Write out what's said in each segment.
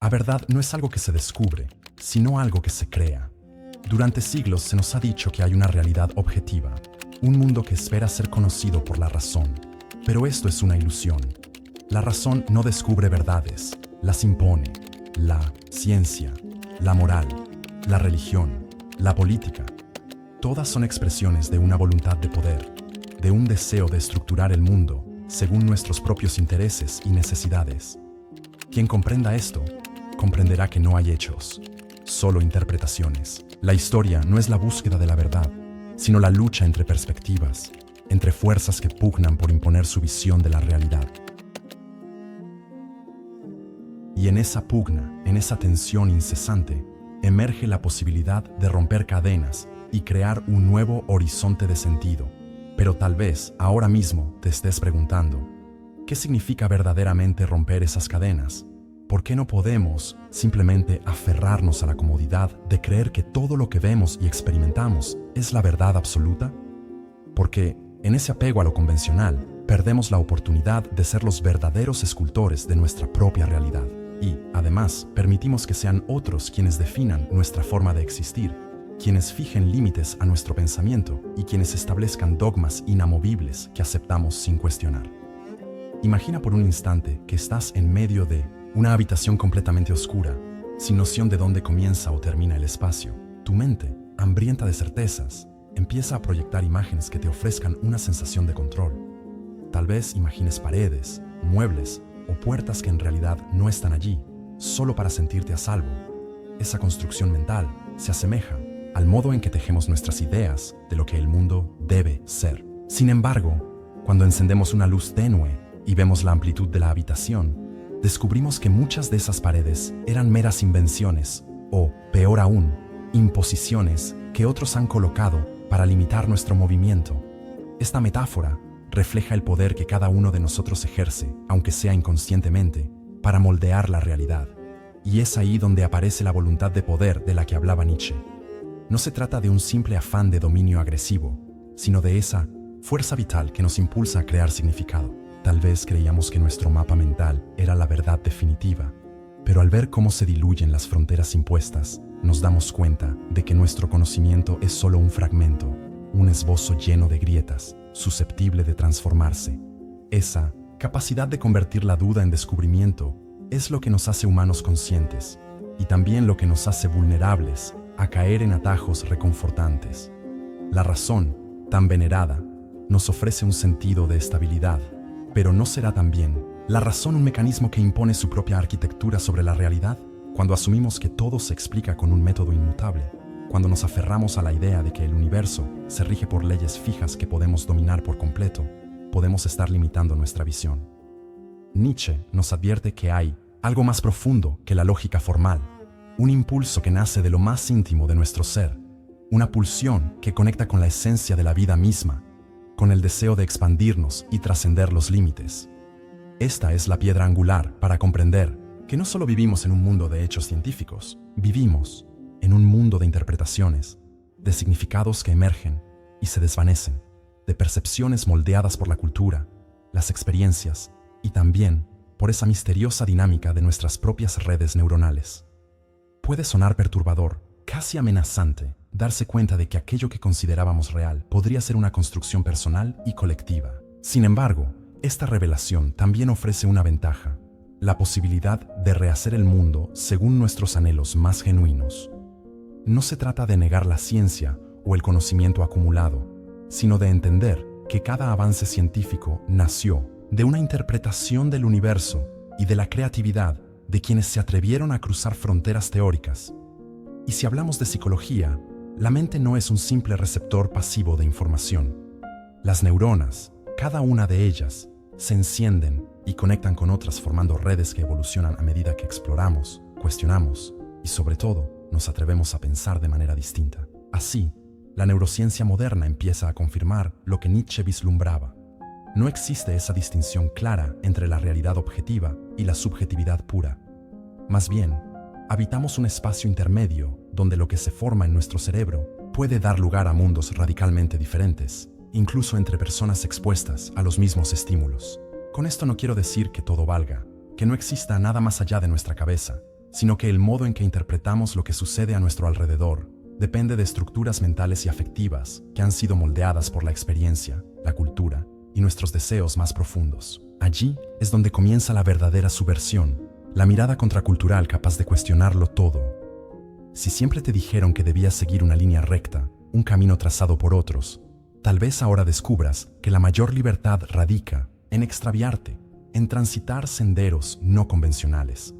La verdad no es algo que se descubre, sino algo que se crea. Durante siglos se nos ha dicho que hay una realidad objetiva, un mundo que espera ser conocido por la razón. Pero esto es una ilusión. La razón no descubre verdades, las impone. La ciencia, la moral, la religión, la política, todas son expresiones de una voluntad de poder, de un deseo de estructurar el mundo según nuestros propios intereses y necesidades. Quien comprenda esto, comprenderá que no hay hechos, solo interpretaciones. La historia no es la búsqueda de la verdad, sino la lucha entre perspectivas, entre fuerzas que pugnan por imponer su visión de la realidad. Y en esa pugna, en esa tensión incesante, emerge la posibilidad de romper cadenas y crear un nuevo horizonte de sentido. Pero tal vez ahora mismo te estés preguntando, ¿qué significa verdaderamente romper esas cadenas? ¿Por qué no podemos simplemente aferrarnos a la comodidad de creer que todo lo que vemos y experimentamos es la verdad absoluta? Porque en ese apego a lo convencional, perdemos la oportunidad de ser los verdaderos escultores de nuestra propia realidad. Y, además, permitimos que sean otros quienes definan nuestra forma de existir, quienes fijen límites a nuestro pensamiento y quienes establezcan dogmas inamovibles que aceptamos sin cuestionar. Imagina por un instante que estás en medio de una habitación completamente oscura, sin noción de dónde comienza o termina el espacio. Tu mente, hambrienta de certezas, empieza a proyectar imágenes que te ofrezcan una sensación de control. Tal vez imagines paredes, muebles o puertas que en realidad no están allí, solo para sentirte a salvo. Esa construcción mental se asemeja al modo en que tejemos nuestras ideas de lo que el mundo debe ser. Sin embargo, cuando encendemos una luz tenue y vemos la amplitud de la habitación, descubrimos que muchas de esas paredes eran meras invenciones o, peor aún, imposiciones que otros han colocado para limitar nuestro movimiento. Esta metáfora refleja el poder que cada uno de nosotros ejerce, aunque sea inconscientemente, para moldear la realidad. Y es ahí donde aparece la voluntad de poder de la que hablaba Nietzsche. No se trata de un simple afán de dominio agresivo, sino de esa fuerza vital que nos impulsa a crear significado. Tal vez creíamos que nuestro mapa mental era la verdad definitiva, pero al ver cómo se diluyen las fronteras impuestas, nos damos cuenta de que nuestro conocimiento es solo un fragmento, un esbozo lleno de grietas, susceptible de transformarse. Esa capacidad de convertir la duda en descubrimiento es lo que nos hace humanos conscientes y también lo que nos hace vulnerables a caer en atajos reconfortantes. La razón, tan venerada, nos ofrece un sentido de estabilidad, pero ¿no será también la razón un mecanismo que impone su propia arquitectura sobre la realidad? Cuando asumimos que todo se explica con un método inmutable, cuando nos aferramos a la idea de que el universo se rige por leyes fijas que podemos dominar por completo, podemos estar limitando nuestra visión. Nietzsche nos advierte que hay algo más profundo que la lógica formal, un impulso que nace de lo más íntimo de nuestro ser, una pulsión que conecta con la esencia de la vida misma, con el deseo de expandirnos y trascender los límites. Esta es la piedra angular para comprender que no solo vivimos en un mundo de hechos científicos, vivimos en un mundo de interpretaciones, de significados que emergen y se desvanecen, de percepciones moldeadas por la cultura, las experiencias y también por esa misteriosa dinámica de nuestras propias redes neuronales. Puede sonar perturbador, casi amenazante, darse cuenta de que aquello que considerábamos real podría ser una construcción personal y colectiva. Sin embargo, esta revelación también ofrece una ventaja, la posibilidad de rehacer el mundo según nuestros anhelos más genuinos. No se trata de negar la ciencia o el conocimiento acumulado, sino de entender que cada avance científico nació de una interpretación del universo y de la creatividad de quienes se atrevieron a cruzar fronteras teóricas. Y si hablamos de psicología, la mente no es un simple receptor pasivo de información. Las neuronas, cada una de ellas, se encienden y conectan con otras formando redes que evolucionan a medida que exploramos, cuestionamos y sobre todo nos atrevemos a pensar de manera distinta. Así, la neurociencia moderna empieza a confirmar lo que Nietzsche vislumbraba. No existe esa distinción clara entre la realidad objetiva y la subjetividad pura. Más bien, habitamos un espacio intermedio donde lo que se forma en nuestro cerebro puede dar lugar a mundos radicalmente diferentes, incluso entre personas expuestas a los mismos estímulos. Con esto no quiero decir que todo valga, que no exista nada más allá de nuestra cabeza, sino que el modo en que interpretamos lo que sucede a nuestro alrededor depende de estructuras mentales y afectivas que han sido moldeadas por la experiencia, la cultura y nuestros deseos más profundos. Allí es donde comienza la verdadera subversión, la mirada contracultural capaz de cuestionarlo todo. Si siempre te dijeron que debías seguir una línea recta, un camino trazado por otros, tal vez ahora descubras que la mayor libertad radica en extraviarte, en transitar senderos no convencionales.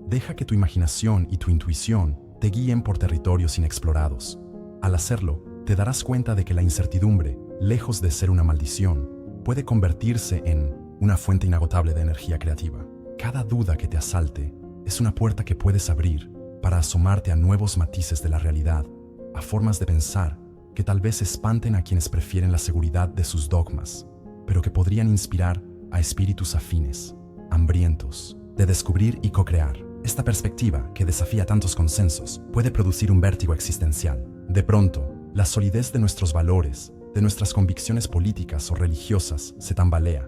Deja que tu imaginación y tu intuición te guíen por territorios inexplorados. Al hacerlo, te darás cuenta de que la incertidumbre, lejos de ser una maldición, puede convertirse en una fuente inagotable de energía creativa. Cada duda que te asalte es una puerta que puedes abrir para asomarte a nuevos matices de la realidad, a formas de pensar que tal vez espanten a quienes prefieren la seguridad de sus dogmas, pero que podrían inspirar a espíritus afines, hambrientos, de descubrir y co-crear. Esta perspectiva, que desafía tantos consensos, puede producir un vértigo existencial. De pronto, la solidez de nuestros valores, de nuestras convicciones políticas o religiosas, se tambalea.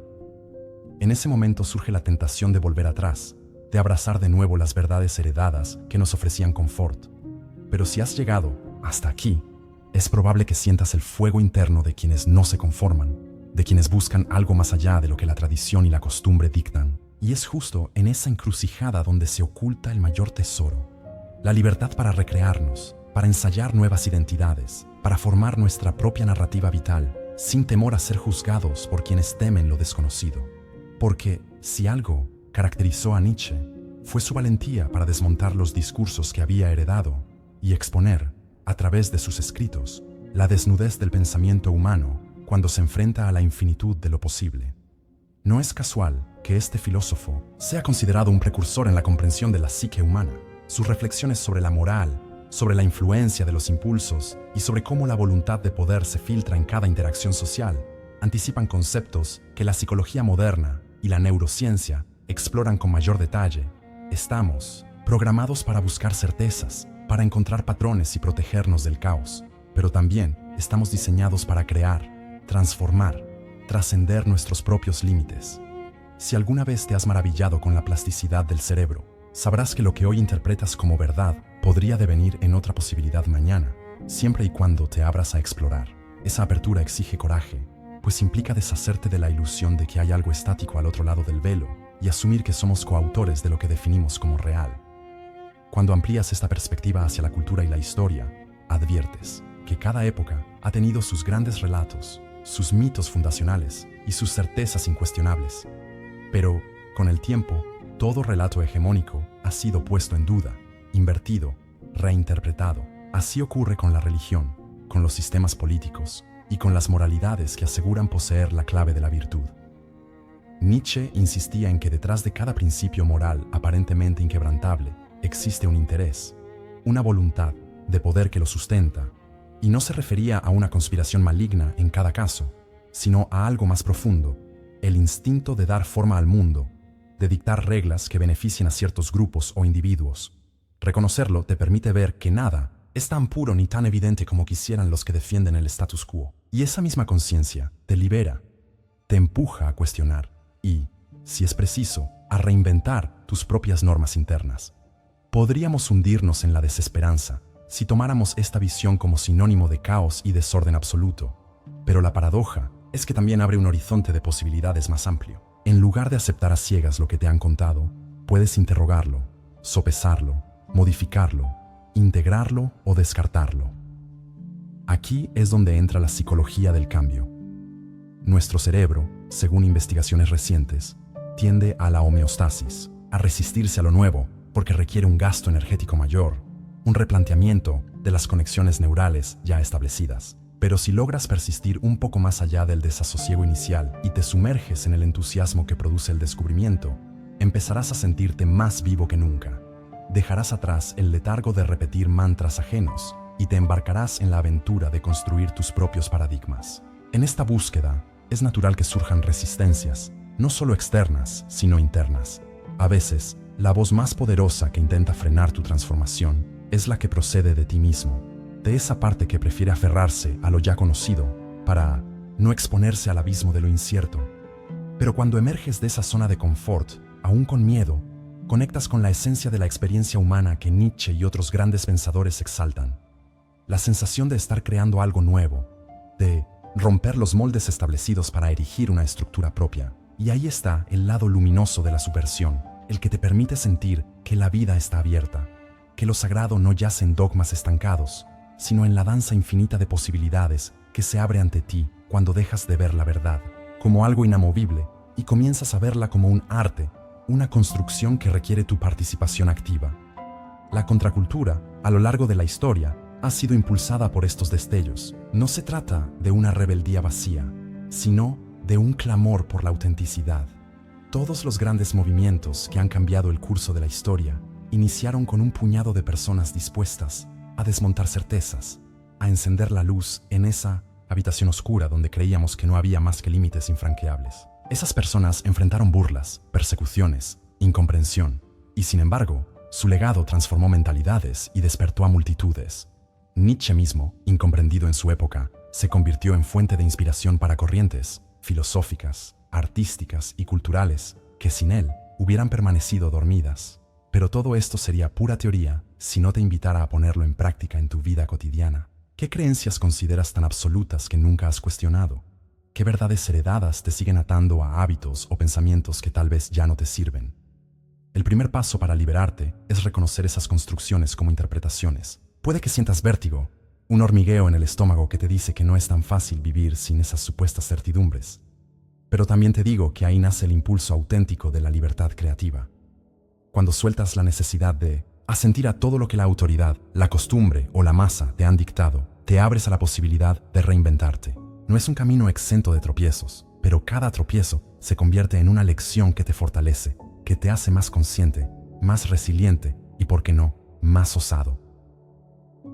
En ese momento surge la tentación de volver atrás, de abrazar de nuevo las verdades heredadas que nos ofrecían confort. Pero si has llegado hasta aquí, es probable que sientas el fuego interno de quienes no se conforman, de quienes buscan algo más allá de lo que la tradición y la costumbre dictan. Y es justo en esa encrucijada donde se oculta el mayor tesoro. La libertad para recrearnos, para ensayar nuevas identidades, para formar nuestra propia narrativa vital, sin temor a ser juzgados por quienes temen lo desconocido. Porque si algo caracterizó a Nietzsche, fue su valentía para desmontar los discursos que había heredado y exponer, a través de sus escritos, la desnudez del pensamiento humano cuando se enfrenta a la infinitud de lo posible. No es casual que este filósofo sea considerado un precursor en la comprensión de la psique humana. Sus reflexiones sobre la moral, sobre la influencia de los impulsos y sobre cómo la voluntad de poder se filtra en cada interacción social, anticipan conceptos que la psicología moderna y la neurociencia exploran con mayor detalle. Estamos programados para buscar certezas, para encontrar patrones y protegernos del caos, pero también estamos diseñados para crear, transformar, trascender nuestros propios límites. Si alguna vez te has maravillado con la plasticidad del cerebro, sabrás que lo que hoy interpretas como verdad podría devenir en otra posibilidad mañana, siempre y cuando te abras a explorar. Esa apertura exige coraje, pues implica deshacerte de la ilusión de que hay algo estático al otro lado del velo y asumir que somos coautores de lo que definimos como real. Cuando amplías esta perspectiva hacia la cultura y la historia, adviertes que cada época ha tenido sus grandes relatos, sus mitos fundacionales y sus certezas incuestionables. Pero, con el tiempo, todo relato hegemónico ha sido puesto en duda, invertido, reinterpretado. Así ocurre con la religión, con los sistemas políticos y con las moralidades que aseguran poseer la clave de la virtud. Nietzsche insistía en que detrás de cada principio moral aparentemente inquebrantable existe un interés, una voluntad de poder que lo sustenta, y no se refería a una conspiración maligna en cada caso, sino a algo más profundo, el instinto de dar forma al mundo, de dictar reglas que beneficien a ciertos grupos o individuos. Reconocerlo te permite ver que nada es tan puro ni tan evidente como quisieran los que defienden el status quo. Y esa misma conciencia te libera, te empuja a cuestionar y, si es preciso, a reinventar tus propias normas internas. Podríamos hundirnos en la desesperanza si tomáramos esta visión como sinónimo de caos y desorden absoluto, pero la paradoja es que también abre un horizonte de posibilidades más amplio. En lugar de aceptar a ciegas lo que te han contado, puedes interrogarlo, sopesarlo, modificarlo, integrarlo o descartarlo. Aquí es donde entra la psicología del cambio. Nuestro cerebro, según investigaciones recientes, tiende a la homeostasis, a resistirse a lo nuevo porque requiere un gasto energético mayor, un replanteamiento de las conexiones neurales ya establecidas. Pero si logras persistir un poco más allá del desasosiego inicial y te sumerges en el entusiasmo que produce el descubrimiento, empezarás a sentirte más vivo que nunca. Dejarás atrás el letargo de repetir mantras ajenos y te embarcarás en la aventura de construir tus propios paradigmas. En esta búsqueda, es natural que surjan resistencias, no solo externas, sino internas. A veces, la voz más poderosa que intenta frenar tu transformación es la que procede de ti mismo, de esa parte que prefiere aferrarse a lo ya conocido para no exponerse al abismo de lo incierto. Pero cuando emerges de esa zona de confort, aún con miedo, Conectas con la esencia de la experiencia humana que Nietzsche y otros grandes pensadores exaltan. La sensación de estar creando algo nuevo, de romper los moldes establecidos para erigir una estructura propia. Y ahí está el lado luminoso de la subversión, el que te permite sentir que la vida está abierta, que lo sagrado no yace en dogmas estancados, sino en la danza infinita de posibilidades que se abre ante ti cuando dejas de ver la verdad como algo inamovible y comienzas a verla como un arte, una construcción que requiere tu participación activa. La contracultura, a lo largo de la historia, ha sido impulsada por estos destellos. No se trata de una rebeldía vacía, sino de un clamor por la autenticidad. Todos los grandes movimientos que han cambiado el curso de la historia iniciaron con un puñado de personas dispuestas a desmontar certezas, a encender la luz en esa habitación oscura donde creíamos que no había más que límites infranqueables. Esas personas enfrentaron burlas, persecuciones, incomprensión, y sin embargo, su legado transformó mentalidades y despertó a multitudes. Nietzsche mismo, incomprendido en su época, se convirtió en fuente de inspiración para corrientes filosóficas, artísticas y culturales que sin él hubieran permanecido dormidas. Pero todo esto sería pura teoría si no te invitara a ponerlo en práctica en tu vida cotidiana. ¿Qué creencias consideras tan absolutas que nunca has cuestionado? ¿Qué verdades heredadas te siguen atando a hábitos o pensamientos que tal vez ya no te sirven? El primer paso para liberarte es reconocer esas construcciones como interpretaciones. Puede que sientas vértigo, un hormigueo en el estómago que te dice que no es tan fácil vivir sin esas supuestas certidumbres. Pero también te digo que ahí nace el impulso auténtico de la libertad creativa. Cuando sueltas la necesidad de asentir a todo lo que la autoridad, la costumbre o la masa te han dictado, te abres a la posibilidad de reinventarte. No es un camino exento de tropiezos, pero cada tropiezo se convierte en una lección que te fortalece, que te hace más consciente, más resiliente y, por qué no, más osado.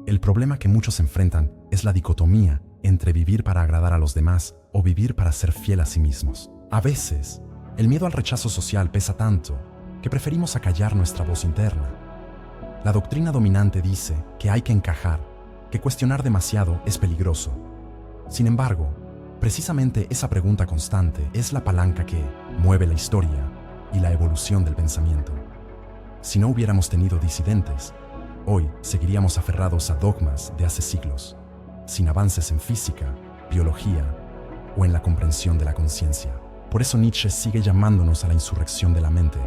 El problema que muchos enfrentan es la dicotomía entre vivir para agradar a los demás o vivir para ser fiel a sí mismos. A veces, el miedo al rechazo social pesa tanto que preferimos acallar nuestra voz interna. La doctrina dominante dice que hay que encajar, que cuestionar demasiado es peligroso. Sin embargo, precisamente esa pregunta constante es la palanca que mueve la historia y la evolución del pensamiento. Si no hubiéramos tenido disidentes, hoy seguiríamos aferrados a dogmas de hace siglos, sin avances en física, biología o en la comprensión de la conciencia. Por eso Nietzsche sigue llamándonos a la insurrección de la mente.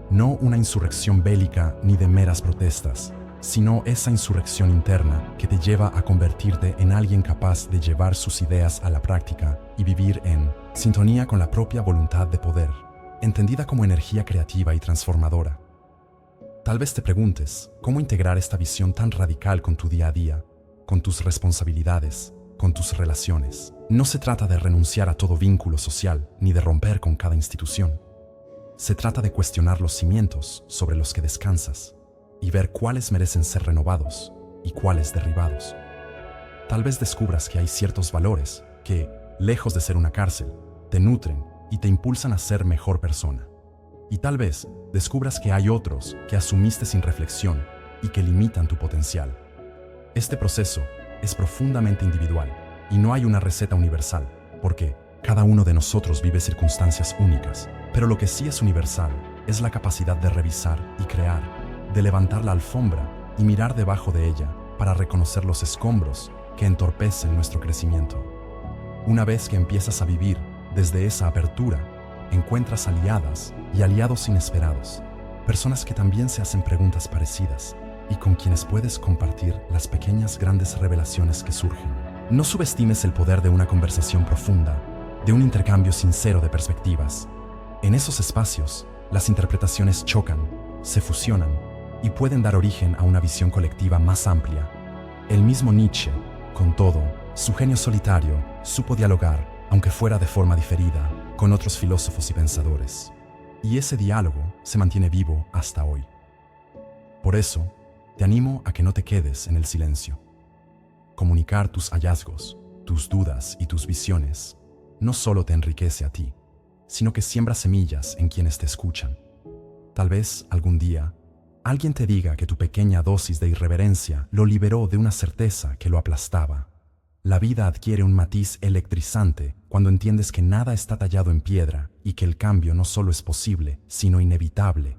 No una insurrección bélica ni de meras protestas, sino esa insurrección interna que te lleva a convertirte en alguien capaz de llevar sus ideas a la práctica y vivir en sintonía con la propia voluntad de poder, entendida como energía creativa y transformadora. Tal vez te preguntes, ¿cómo integrar esta visión tan radical con tu día a día, con tus responsabilidades, con tus relaciones? No se trata de renunciar a todo vínculo social ni de romper con cada institución. Se trata de cuestionar los cimientos sobre los que descansas y ver cuáles merecen ser renovados y cuáles derribados. Tal vez descubras que hay ciertos valores que, lejos de ser una cárcel, te nutren y te impulsan a ser mejor persona. Y tal vez descubras que hay otros que asumiste sin reflexión y que limitan tu potencial. Este proceso es profundamente individual y no hay una receta universal, porque cada uno de nosotros vive circunstancias únicas. Pero lo que sí es universal es la capacidad de revisar y crear, de levantar la alfombra y mirar debajo de ella para reconocer los escombros que entorpecen nuestro crecimiento. Una vez que empiezas a vivir desde esa apertura, encuentras aliadas y aliados inesperados, personas que también se hacen preguntas parecidas y con quienes puedes compartir las pequeñas grandes revelaciones que surgen. No subestimes el poder de una conversación profunda, de un intercambio sincero de perspectivas. En esos espacios, las interpretaciones chocan, se fusionan y pueden dar origen a una visión colectiva más amplia. El mismo Nietzsche, con todo, su genio solitario, supo dialogar, aunque fuera de forma diferida, con otros filósofos y pensadores. Y ese diálogo se mantiene vivo hasta hoy. Por eso, te animo a que no te quedes en el silencio. Comunicar tus hallazgos, tus dudas y tus visiones no solo te enriquece a ti, sino que siembra semillas en quienes te escuchan. Tal vez algún día alguien te diga que tu pequeña dosis de irreverencia lo liberó de una certeza que lo aplastaba. La vida adquiere un matiz electrizante cuando entiendes que nada está tallado en piedra y que el cambio no solo es posible, sino inevitable.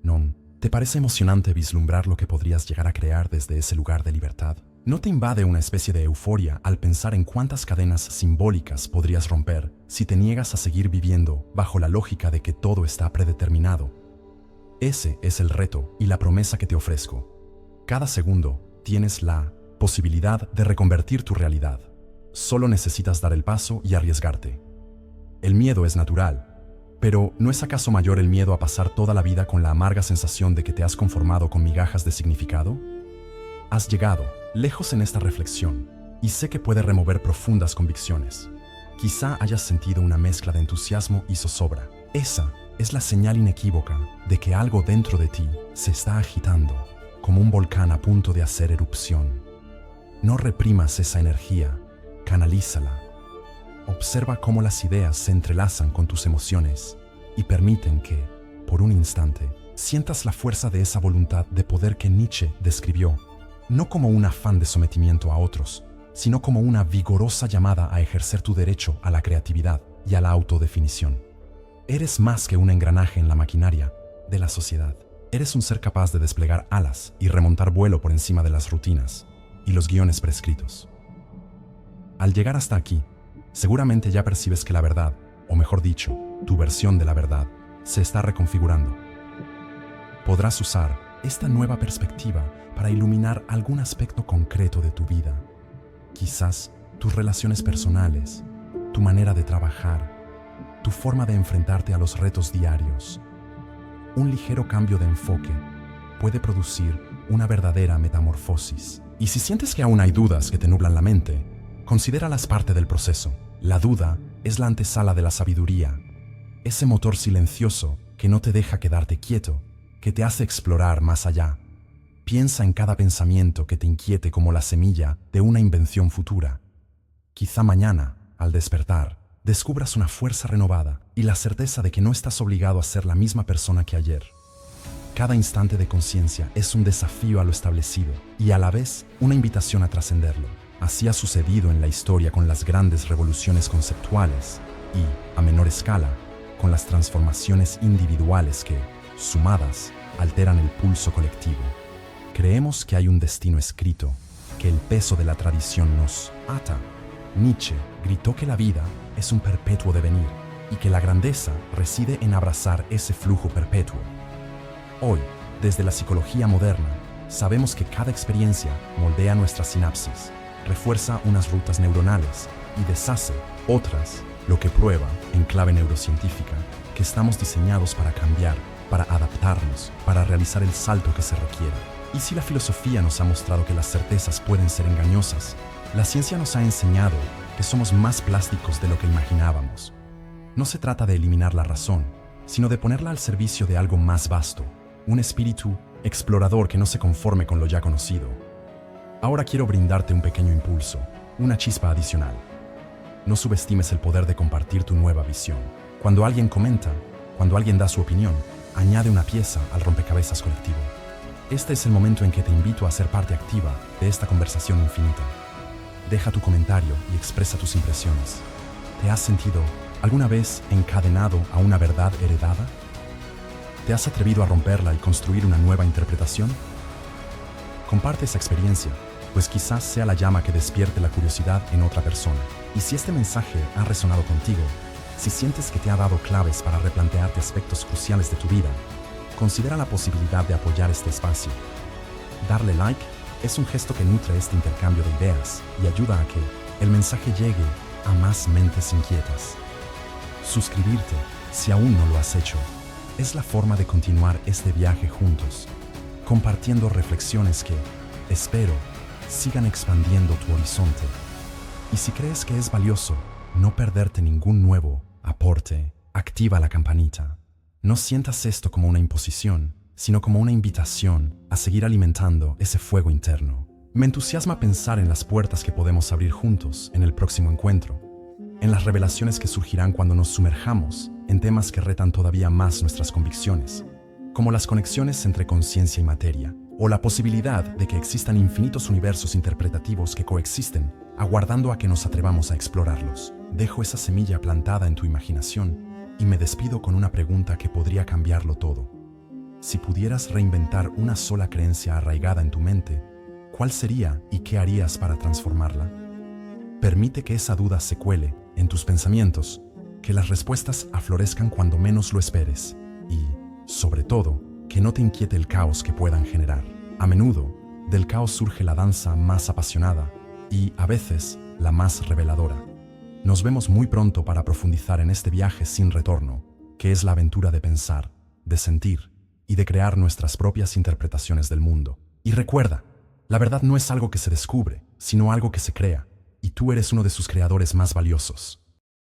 ¿No te parece emocionante vislumbrar lo que podrías llegar a crear desde ese lugar de libertad? ¿No te invade una especie de euforia al pensar en cuántas cadenas simbólicas podrías romper si te niegas a seguir viviendo bajo la lógica de que todo está predeterminado? Ese es el reto y la promesa que te ofrezco. Cada segundo tienes la posibilidad de reconvertir tu realidad. Solo necesitas dar el paso y arriesgarte. El miedo es natural, pero ¿no es acaso mayor el miedo a pasar toda la vida con la amarga sensación de que te has conformado con migajas de significado? Has llegado lejos en esta reflexión y sé que puede remover profundas convicciones. Quizá hayas sentido una mezcla de entusiasmo y zozobra. Esa es la señal inequívoca de que algo dentro de ti se está agitando, como un volcán a punto de hacer erupción. No reprimas esa energía, canalízala. Observa cómo las ideas se entrelazan con tus emociones y permiten que, por un instante, sientas la fuerza de esa voluntad de poder que Nietzsche describió, no como un afán de sometimiento a otros, sino como una vigorosa llamada a ejercer tu derecho a la creatividad y a la autodefinición. Eres más que un engranaje en la maquinaria de la sociedad. Eres un ser capaz de desplegar alas y remontar vuelo por encima de las rutinas y los guiones prescritos. Al llegar hasta aquí, seguramente ya percibes que la verdad, o mejor dicho, tu versión de la verdad, se está reconfigurando. Podrás usar esta nueva perspectiva para iluminar algún aspecto concreto de tu vida. Quizás tus relaciones personales, tu manera de trabajar, tu forma de enfrentarte a los retos diarios. Un ligero cambio de enfoque puede producir una verdadera metamorfosis. Y si sientes que aún hay dudas que te nublan la mente, considéralas parte del proceso. La duda es la antesala de la sabiduría, ese motor silencioso que no te deja quedarte quieto, que te hace explorar más allá. Piensa en cada pensamiento que te inquiete como la semilla de una invención futura. Quizá mañana, al despertar, descubras una fuerza renovada y la certeza de que no estás obligado a ser la misma persona que ayer. Cada instante de conciencia es un desafío a lo establecido y a la vez una invitación a trascenderlo. Así ha sucedido en la historia con las grandes revoluciones conceptuales y, a menor escala, con las transformaciones individuales que, sumadas, alteran el pulso colectivo. Creemos que hay un destino escrito, que el peso de la tradición nos ata. Nietzsche gritó que la vida es un perpetuo devenir y que la grandeza reside en abrazar ese flujo perpetuo. Hoy, desde la psicología moderna, sabemos que cada experiencia moldea nuestras sinapsis, refuerza unas rutas neuronales y deshace otras, lo que prueba, en clave neurocientífica, que estamos diseñados para cambiar, para adaptarnos, para realizar el salto que se requiera. Y si la filosofía nos ha mostrado que las certezas pueden ser engañosas, la ciencia nos ha enseñado que somos más plásticos de lo que imaginábamos. No se trata de eliminar la razón, sino de ponerla al servicio de algo más vasto, un espíritu explorador que no se conforme con lo ya conocido. Ahora quiero brindarte un pequeño impulso, una chispa adicional. No subestimes el poder de compartir tu nueva visión. Cuando alguien comenta, cuando alguien da su opinión, añade una pieza al rompecabezas colectivo. Este es el momento en que te invito a ser parte activa de esta conversación infinita. Deja tu comentario y expresa tus impresiones. ¿Te has sentido alguna vez encadenado a una verdad heredada? ¿Te has atrevido a romperla y construir una nueva interpretación? Comparte esa experiencia, pues quizás sea la llama que despierte la curiosidad en otra persona. Y si este mensaje ha resonado contigo, si sientes que te ha dado claves para replantearte aspectos cruciales de tu vida, considera la posibilidad de apoyar este espacio. Darle like es un gesto que nutre este intercambio de ideas y ayuda a que el mensaje llegue a más mentes inquietas. Suscribirte, si aún no lo has hecho, es la forma de continuar este viaje juntos, compartiendo reflexiones que, espero, sigan expandiendo tu horizonte. Y si crees que es valioso no perderte ningún nuevo aporte, activa la campanita. No sientas esto como una imposición, sino como una invitación a seguir alimentando ese fuego interno. Me entusiasma pensar en las puertas que podemos abrir juntos en el próximo encuentro, en las revelaciones que surgirán cuando nos sumerjamos en temas que retan todavía más nuestras convicciones, como las conexiones entre conciencia y materia, o la posibilidad de que existan infinitos universos interpretativos que coexisten, aguardando a que nos atrevamos a explorarlos. Dejo esa semilla plantada en tu imaginación y me despido con una pregunta que podría cambiarlo todo. Si pudieras reinventar una sola creencia arraigada en tu mente, ¿cuál sería y qué harías para transformarla? Permite que esa duda se cuele en tus pensamientos, que las respuestas aflorezcan cuando menos lo esperes y, sobre todo, que no te inquiete el caos que puedan generar. A menudo, del caos surge la danza más apasionada y, a veces, la más reveladora. Nos vemos muy pronto para profundizar en este viaje sin retorno, que es la aventura de pensar, de sentir y de crear nuestras propias interpretaciones del mundo. Y recuerda, la verdad no es algo que se descubre, sino algo que se crea, y tú eres uno de sus creadores más valiosos.